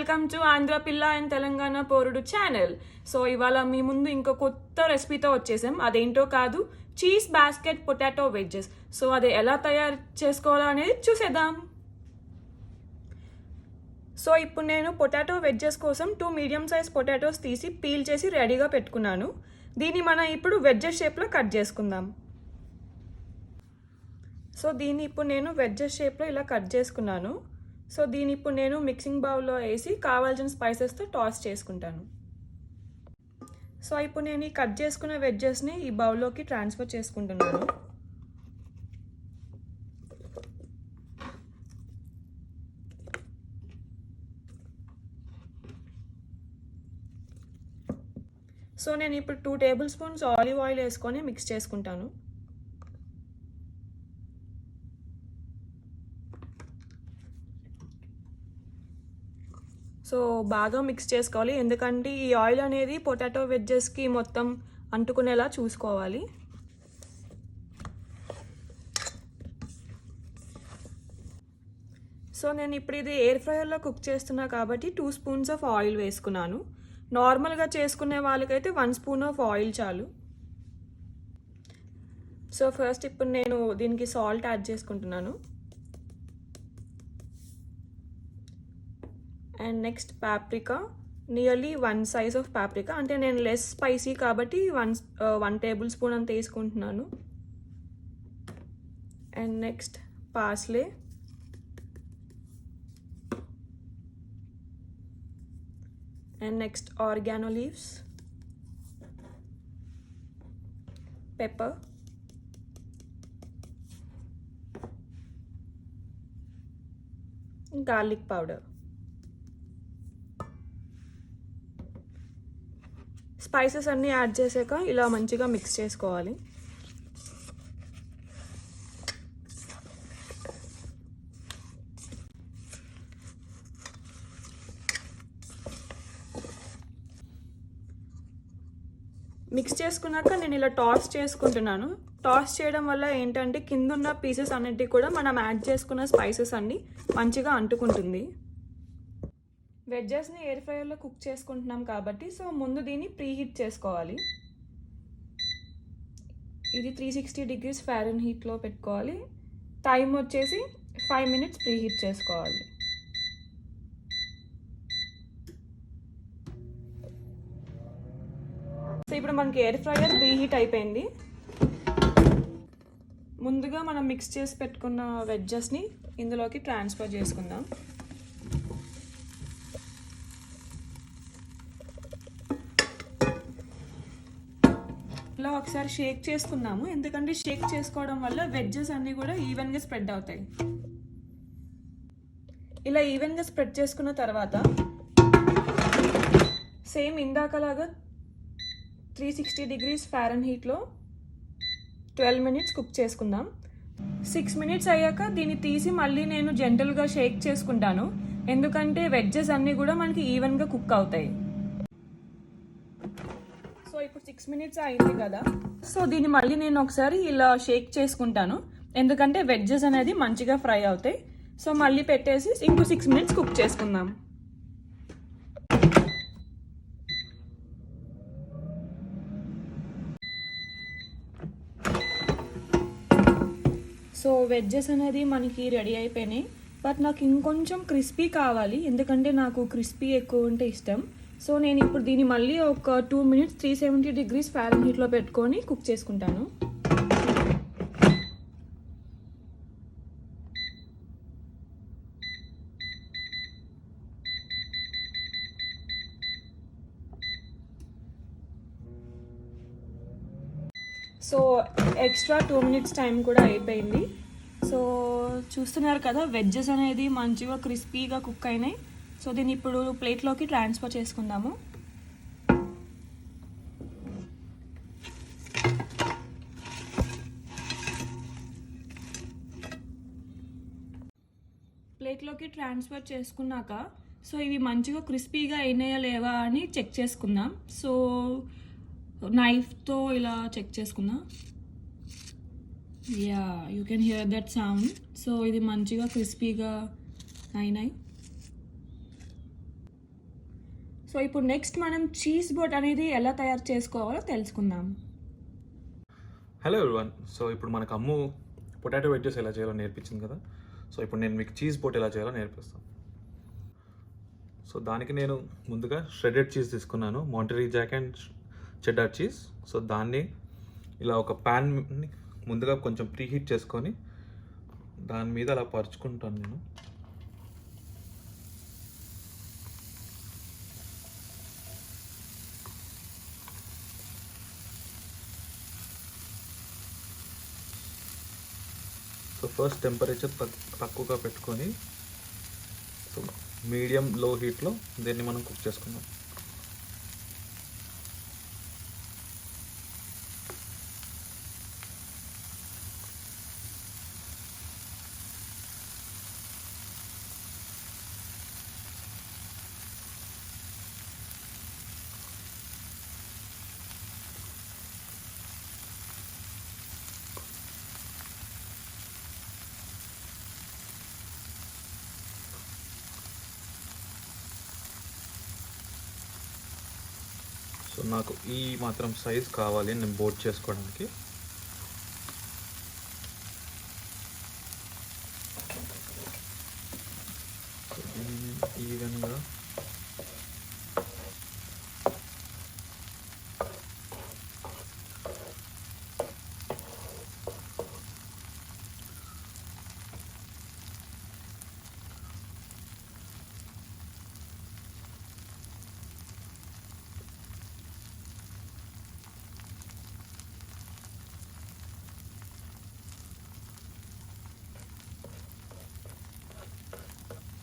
Welcome to Andhra పిల్ల and Telangana పోరుడు channel. So ఇవాళ మీ ముందు ఇంకో కొత్త రెసిపీతో వచ్చేసాం. అదేంటో కాదు, cheese basket potato wedges. So అది ఎలా తయారు చేసుకోవాలో అనేది చూసేద్దాం. సో ఇప్పుడు నేను పొటాటో వెజ్జెస్ కోసం 2 మీడియం సైజ్ పొటాటోస్ తీసి పీల్ చేసి రెడీగా పెట్టుకున్నాను. దీన్ని మనం ఇప్పుడు వెజ్జెస్ షేప్లో కట్ చేసుకుందాం. సో దీన్ని ఇప్పుడు నేను వెజ్జెస్ షేప్లో ఇలా కట్ చేసుకున్నాను. సో దీన్ని ఇప్పుడు నేను మిక్సింగ్ బౌల్లో వేసి కావాల్సిన స్పైసెస్తో టాస్ చేసుకుంటాను. సో ఇప్పుడు నేను ఈ కట్ చేసుకున్న వెజ్జెస్ని ఈ బౌల్లోకి ట్రాన్స్ఫర్ చేసుకుంటున్నాను. సో నేను ఇప్పుడు 2 టేబుల్ స్పూన్స్ ఆలివ్ ఆయిల్ వేసుకొని మిక్స్ చేసుకుంటాను. సో బాగా మిక్స్ చేసుకోవాలి, ఎందుకంటే ఈ ఆయిల్ అనేది పొటాటో వెజ్జెస్కి మొత్తం అంటుకునేలా చూసుకోవాలి. సో నేను ఇప్పుడు ఇది ఎయిర్ ఫ్రైయర్లో కుక్ చేస్తున్నా కాబట్టి 2 స్పూన్స్ ఆఫ్ ఆయిల్ వేసుకున్నాను. నార్మల్గా చేసుకునే వాళ్ళకైతే 1 స్పూన్ ఆఫ్ ఆయిల్ చాలు. సో ఫస్ట్ ఇప్పుడు నేను దీనికి సాల్ట్ యాడ్ చేసుకుంటున్నాను. And next paprika, nearly 1 size of paprika, అంటే నేను లెస్ స్పైసీ కాబట్టి 1 టేబుల్ స్పూన్ అంత వేసుకుంటున్నాను. And next parsley, and next oregano leaves, pepper, garlic powder. Spices అన్నీ యాడ్ చేసాక ఇలా మంచిగా మిక్స్ చేసుకోవాలి. మిక్స్ చేసుకున్నాక నేను ఇలా టాస్ చేసుకుంటున్నాను. టాస్ చేయడం వల్ల ఏంటంటే కిందున్న పీసెస్ అన్నిటికీ కూడా మనం యాడ్ చేసుకున్న స్పైసెస్ అన్నీ మంచిగా అంటుకుంటుంది. వెజ్జెస్ని ఎయిర్ ఫ్రైయర్లో కుక్ చేసుకుంటున్నాం కాబట్టి సో ముందు దీన్ని ప్రీహీట్ చేసుకోవాలి. ఇది 360 degrees ఫారెన్హీట్లో పెట్టుకోవాలి. టైం వచ్చేసి 5 minutes ప్రీహీట్ చేసుకోవాలి. సో ఇప్పుడు మనకి ఎయిర్ ఫ్రైయర్ ప్రీహీట్ అయిపోయింది. ముందుగా మనం మిక్స్ చేసి పెట్టుకున్న వెజ్జెస్ని ఇందులోకి ట్రాన్స్ఫర్ చేసుకుందాం. ఇలా ఒకసారి షేక్ చేసుకుందాము, ఎందుకంటే షేక్ చేసుకోవడం వల్ల వెజ్జెస్ అన్నీ కూడా ఈవెన్గా స్ప్రెడ్ అవుతాయి. ఇలా ఈవెన్గా స్ప్రెడ్ చేసుకున్న తర్వాత సేమ్ ఇందాకలాగా 360 degrees ఫారెన్హీట్లో 12 minutes కుక్ చేసుకుందాం. 6 minutes అయ్యాక దీన్ని తీసి మళ్ళీ నేను జెంటల్గా షేక్ చేసుకుంటాను, ఎందుకంటే వెజ్జెస్ అన్నీ కూడా మనకి ఈవెన్గా కుక్ అవుతాయి. సో ఇప్పుడు 6 minutes అయింది కదా, సో దీన్ని మళ్ళీ నేను ఒకసారి ఇలా షేక్ చేసుకుంటాను, ఎందుకంటే వెజ్జెస్ అనేది మంచిగా ఫ్రై అవుతాయి. సో మళ్ళీ పెట్టేసి ఇంకో 6 minutes కుక్ చేసుకుందాం. సో వెజ్జెస్ అనేది మనకి రెడీ అయిపోయినాయి, బట్ నాకు ఇంకొంచెం క్రిస్పీ కావాలి, ఎందుకంటే నాకు క్రిస్పీ ఎక్కువ ఉంటే ఇష్టం. సో నేను ఇప్పుడు దీన్ని మళ్ళీ ఒక 2 minutes 370 degrees ఫారెన్హీట్లో పెట్టుకొని కుక్ చేసుకుంటాను. సో ఎక్స్ట్రా 2 minutes టైం కూడా అయిపోయింది. సో చూస్తున్నారు కదా, వెజ్జెస్ అనేది మంచిగా క్రిస్పీగా కుక్ అయినాయి. సో దీన్ని ఇప్పుడు ప్లేట్లోకి ట్రాన్స్ఫర్ చేసుకుందాము. ప్లేట్లోకి ట్రాన్స్ఫర్ చేసుకున్నాక సో ఇవి మంచిగా క్రిస్పీగా అయినాయా లేవా అని చెక్ చేసుకుందాం. సో నైఫ్తో ఇలా చెక్ చేసుకుందాం. Yeah, you can hear that sound. So ఇది మంచిగా క్రిస్పీగా అయినాయి. సో ఇప్పుడు నెక్స్ట్ మనం చీజ్ బోట్ అనేది ఎలా తయారు చేసుకోవాలో తెలుసుకుందాం. Hello everyone. సో ఇప్పుడు మనకు అమ్ము పొటాటో వెడ్జెస్ ఎలా చేయాలో నేర్పించింది కదా. సో ఇప్పుడు నేను మీకు చీజ్ బోట్ ఎలా చేయాలో నేర్పిస్తాను. సో దానికి నేను ముందుగా ష్రెడెడ్ చీజ్ తీసుకున్నాను, Monterey Jack and cheddar cheese. So దాన్ని ఇలా ఒక ప్యాన్ ముందుగా కొంచెం ప్రీహీట్ చేసుకొని దాని మీద అలా పరుచుకుంటాను నేను. సో ఫస్ట్ టెంపరేచర్ తక్కువగా పెట్టుకొని సో మీడియం లో హీట్లో దీన్ని మనం కుక్ చేసుకుందాం. సో నాకు ఈ మాత్రం సైజ్ కావాలి నేను బోట్ చేసుకోవడానికి. ఈవెన్గా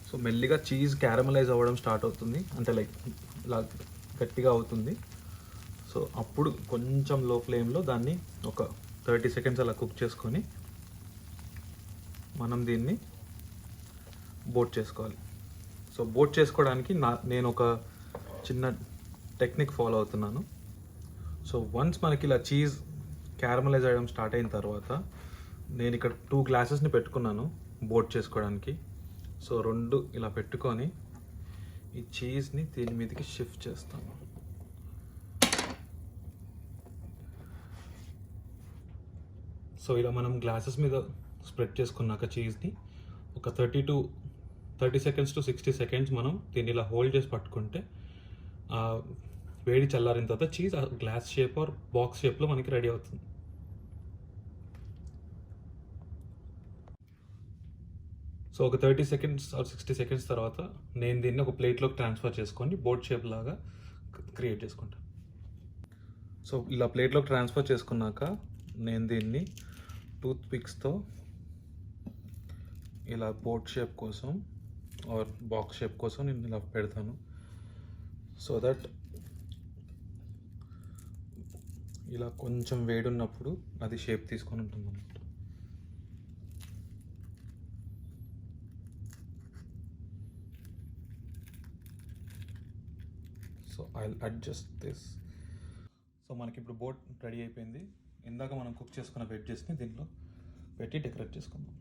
సో మెల్లిగా చీజ్ క్యారమలైజ్ అవ్వడం స్టార్ట్ అవుతుంది, అంటే లైక్ ఇలా గట్టిగా అవుతుంది. సో అప్పుడు కొంచెం లో ఫ్లేమ్లో దాన్ని ఒక 30 సెకండ్స్ అలా కుక్ చేసుకొని మనం దీన్ని బోట్ చేసుకోవాలి. సో బోట్ చేసుకోవడానికి నేను ఒక చిన్న టెక్నిక్ ఫాలో అవుతున్నాను. సో వన్స్ మనకి ఇలా చీజ్ క్యారమలైజ్ అవ్వడం స్టార్ట్ అయిన తర్వాత నేను ఇక్కడ 2 గ్లాసెస్ని పెట్టుకున్నాను బోట్ చేసుకోవడానికి. సో 2 ఇలా పెట్టుకొని ఈ చీజ్ని దీని మీదకి షిఫ్ట్ చేస్తాను. సో ఇలా మనం గ్లాసెస్ మీద స్ప్రెడ్ చేసుకున్నాక చీజ్ని ఒక 30 సెకండ్స్ టు 60 సెకండ్స్ మనం దీన్ని ఇలా హోల్డ్ చేసి పట్టుకుంటే వేడి చల్లారిన తర్వాత cheese glass shape or box షేప్లో మనకి రెడీ అవుతుంది. సో ఒక 30 సెకండ్స్ ఆర్ 60 సెకండ్స్ తర్వాత నేను దీన్ని ఒక ప్లేట్లోకి ట్రాన్స్ఫర్ చేసుకొని బోట్ షేప్ లాగా క్రియేట్ చేసుకుంటాను. సో ఇలా ప్లేట్లోకి ట్రాన్స్ఫర్ చేసుకున్నాక నేను దీన్ని టూత్ పిక్స్తో ఇలా బోట్ షేప్ కోసం ఆర్ బాక్స్ షేప్ కోసం నేను ఇలా పెడతాను. సో దట్ ఇలా కొంచెం వేడి ఉన్నప్పుడు అది షేప్ తీసుకొని ఉంటుంది అన్నమాట. So I'll adjust this. So మనకి ఇప్పుడు బోట్ రెడీ అయిపోయింది. ఇందాక మనం కుక్ చేసుకున్న వెడ్జెస్ని దీంట్లో పెట్టి డెకరేట్ చేసుకుందాం.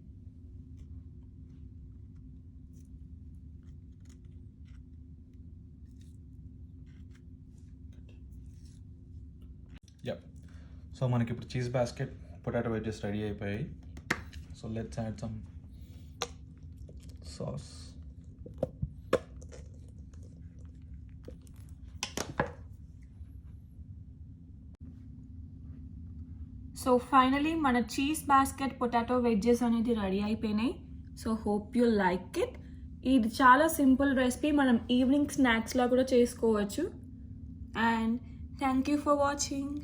యా, సో మనకి ఇప్పుడు cheese basket potato wedges ready అయిపోయాయి. So let's add some sauce. So finally మన చీజ్ బాస్కెట్ పొటాటో వెడ్జెస్ అనేది రెడీ అయిపోయినాయి. So hope you like it. ఇది చాలా సింపుల్ రెసిపీ, మనం ఈవినింగ్ స్నాక్స్లా కూడా చేసుకోవచ్చు. And thank you for watching.